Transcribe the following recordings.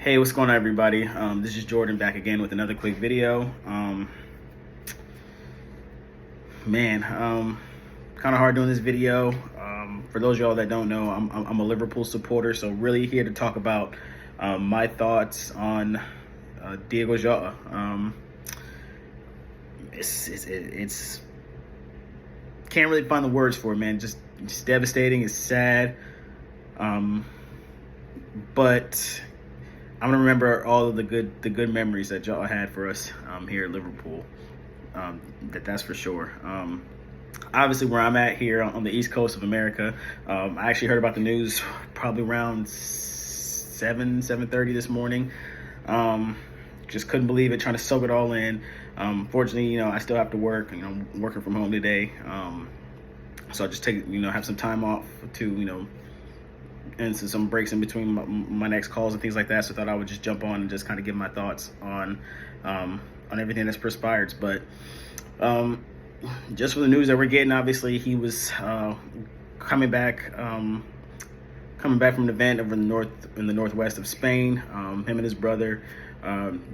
Hey, what's going on, everybody? This is Jordan back again with another quick video. Kind of hard doing this video. For those of y'all that don't know, I'm a Liverpool supporter, so really here to talk about my thoughts on Diogo Jota. It's can't really find the words for it, man. Just devastating. It's sad. But I'm gonna remember all of the good memories that Jota had for us here at Liverpool. That's for sure. Obviously, where I'm at here on the East Coast of America, I actually heard about the news probably around 7:30 this morning. Just couldn't believe it, trying to soak it all in. Fortunately, I still have to work. I'm working from home today, so I just have some time off to and some breaks in between my next calls and things like that. So I thought I would just jump on and just kind of give my thoughts on everything that's perspired. But just for the news that we're getting, obviously he was coming back from an event over in the northwest of Spain. Him and his brother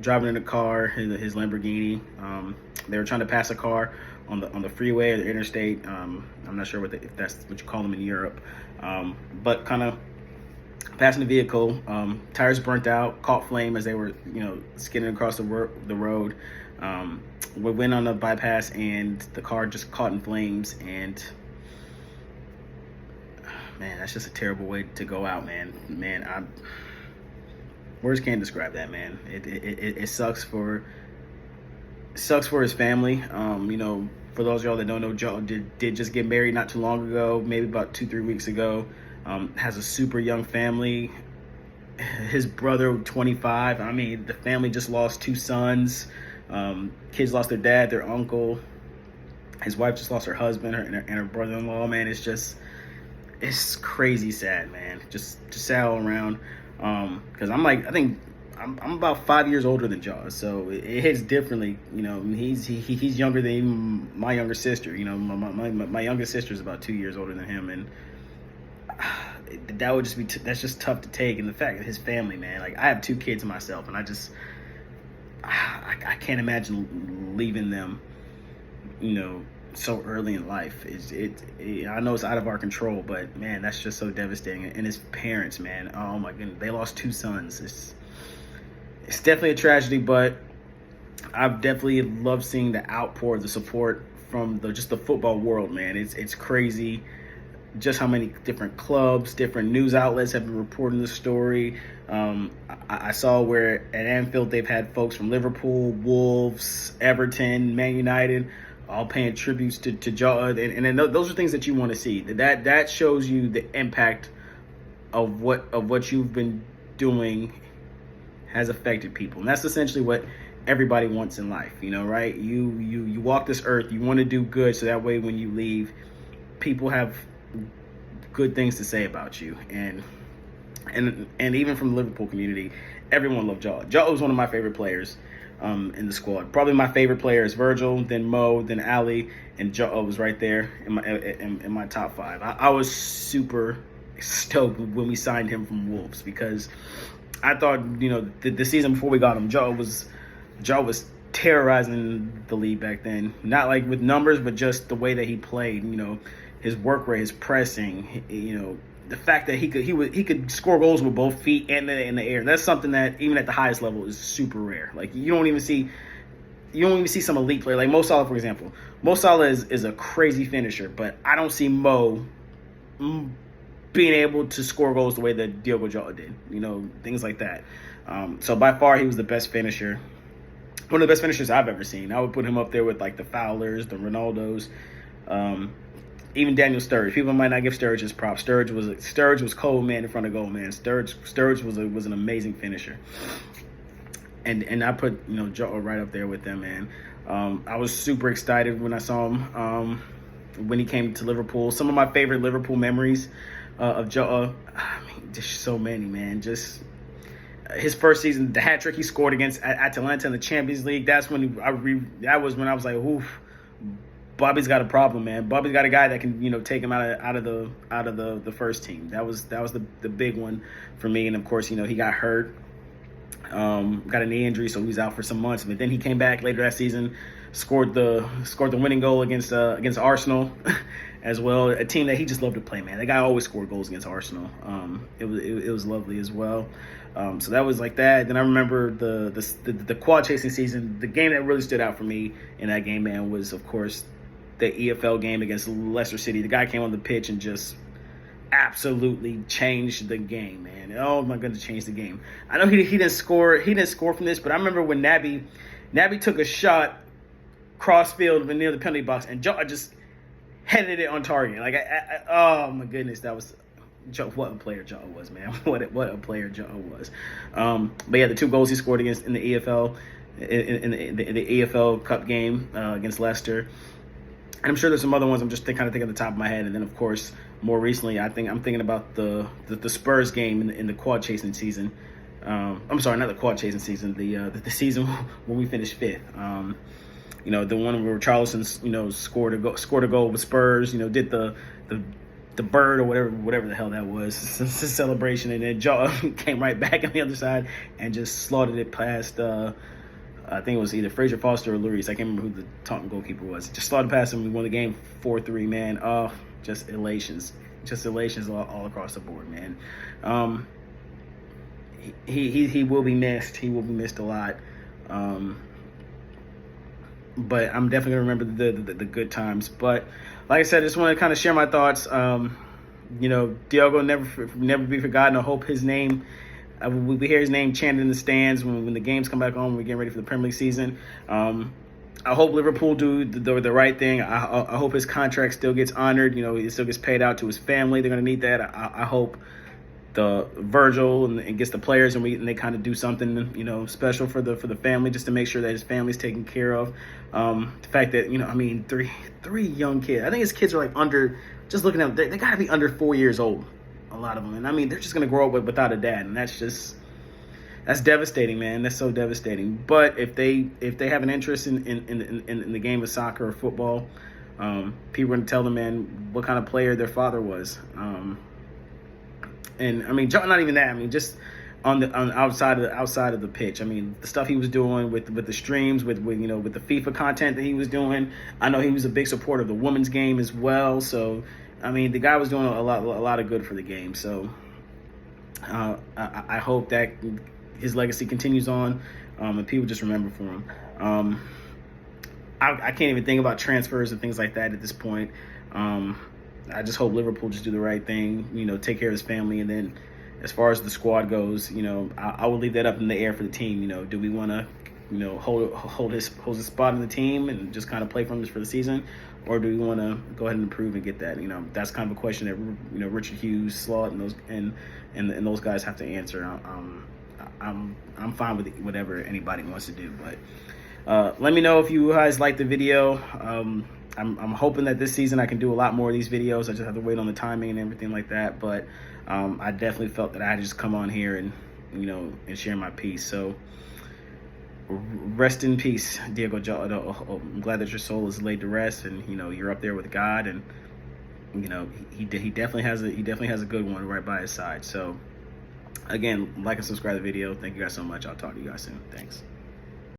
driving in a car, his Lamborghini. They were trying to pass a car on the freeway or the interstate. I'm not sure if that's what you call them in Europe, but kind of passing the vehicle. Tires burnt out, caught flame as they were skidding across the road. We went on the bypass and the car just caught in flames. And man, that's just a terrible way to go out, man. Words can't describe that, man. It sucks for his family. For those of y'all that don't know, Joe did just get married not too long ago, maybe about 2-3 weeks ago. Has a super young family. His brother, 25. I mean, the family just lost 2 sons. Kids lost their dad, their uncle. His wife just lost her husband and her brother-in-law. Man, it's crazy sad, man. Just sad all around. Because I'm about 5 years older than Jaws, so it hits differently. He's younger than even my younger sister. My youngest sister is about 2 years older than him, and that would just that's just tough to take. And the fact that his family, man, like I have 2 kids myself, and I can't imagine leaving them, so early in life. I know it's out of our control, but man, that's just so devastating. And his parents, man, oh my goodness, they lost 2 sons. It's definitely a tragedy, but I've definitely loved seeing the outpour, the support from the football world, man. It's crazy just how many different clubs, different news outlets have been reporting the story. I saw where at Anfield they've had folks from Liverpool, Wolves, Everton, Man United, all paying tributes to Jota, and those are things that you want to see. That shows you the impact of what you've been doing has affected people, and that's essentially what everybody wants in life, right? You walk this earth, you want to do good, so that way when you leave, people have good things to say about you. And even from the Liverpool community, everyone loved Jota. Jota was one of my favorite players in the squad. Probably my favorite player is Virgil, then Mo, then Ali, and Jota was right there in my top 5. I was super stoked when we signed him from Wolves, because I thought, the season before we got him, Jota was terrorizing the league back then. Not like with numbers, but just the way that he played. His work rate, his pressing. The fact that he could score goals with both feet and in the air. That's something that even at the highest level is super rare. Like you don't even see some elite player like Mo Salah, for example. Mo Salah is a crazy finisher, but I don't see Mo being able to score goals the way that Diogo Jota did. Things like that. So by far he was the best finisher. One of the best finishers I've ever seen. I would put him up there with like the Fowlers, the Ronaldos. Even Daniel Sturridge. People might not give Sturridge his props. Sturridge was cold, man, in front of goal, man. Sturridge was an amazing finisher. And I put Jota right up there with them, man. I was super excited when I saw him when he came to Liverpool. Some of my favorite Liverpool memories of Jota. I mean, just so many, man. Just his first season, the hat trick he scored against Atalanta in the Champions League. That was when I was like, oof. Bobby's got a problem, man. Bobby's got a guy that can, take him out of the first team. That was the big one for me. And of course, he got hurt Got a knee injury, so he was out for some months. But then he came back later that season, scored the winning goal against Arsenal, as well. A team that he just loved to play, man. That guy always scored goals against Arsenal. It was lovely as well. So that was like that. Then I remember the quad chasing season. The game that really stood out for me in that game, man, was of course the EFL game against Leicester City. The guy came on the pitch and just absolutely changed the game, man. Oh my goodness, changed the game. I know he didn't score from this, but I remember when Naby took a shot cross field near the penalty box, and Jota just headed it on target. Like oh my goodness, that was what a player Jota was, man. What a player Jota was. But yeah, the 2 goals he scored in the EFL in the EFL Cup game against Leicester. And I'm sure there's some other ones I'm just kind of thinking at the top of my head. And then, of course, more recently, I'm thinking about the Spurs game in the quad chasing season. I'm sorry, not the quad chasing season. The season when we finished 5th. The one where Charleston, scored a goal with Spurs. Did the bird or whatever the hell that was, celebration, and then Jota came right back on the other side and just slaughtered it past. I think it was either Fraser Foster or Lloris. I can't remember who the Taunton goalkeeper was. Just slotted past him. We won the game 4-3, man. Oh, just elations. Just elations all across the board, man. He will be missed. He will be missed a lot. But I'm definitely going to remember the good times. But like I said, I just want to kind of share my thoughts. Diogo never be forgotten. I hope his name... we hear his name chanted in the stands when the games come back on. When we get ready for the Premier League season. I hope Liverpool do the right thing. I hope his contract still gets honored. He still gets paid out to his family. They're going to need that. I hope the Virgil and gets the players and they kind of do something special for the family, just to make sure that his family's taken care of. The fact that three young kids. I think his kids are like under. Just looking at them, they got to be under 4 years old. A lot of them, and they're just gonna grow up without a dad, and that's devastating, man. That's so devastating. But if they have an interest in the game of soccer or football, people are gonna tell them, man, what kind of player their father was. Not even that. Just on outside of the pitch. The stuff he was doing with the streams, with the FIFA content that he was doing. I know he was a big supporter of the women's game as well. So. The guy was doing a lot of good for the game. So I hope that his legacy continues on, and people just remember for him. I can't even think about transfers and things like that at this point. I just hope Liverpool just do the right thing, take care of his family, and then as far as the squad goes, I will leave that up in the air for the team. Do we want to hold his spot in the team and just kind of play for the season, or do we want to go ahead and improve and get that? That's kind of a question that Richard Hughes, Slot, and those guys have to answer. I'm fine with whatever anybody wants to do, but let me know if you guys like the video. I'm hoping that this season I can do a lot more of these videos. I just have to wait on the timing and everything like that. But I definitely felt that I had to just come on here and and share my piece. So. Rest in peace, Diogo Jota. I'm glad that your soul is laid to rest, and you're up there with God, and he definitely has a good one right by his side. So again, like and subscribe to the video. Thank you guys so much. I'll talk to you guys soon. Thanks.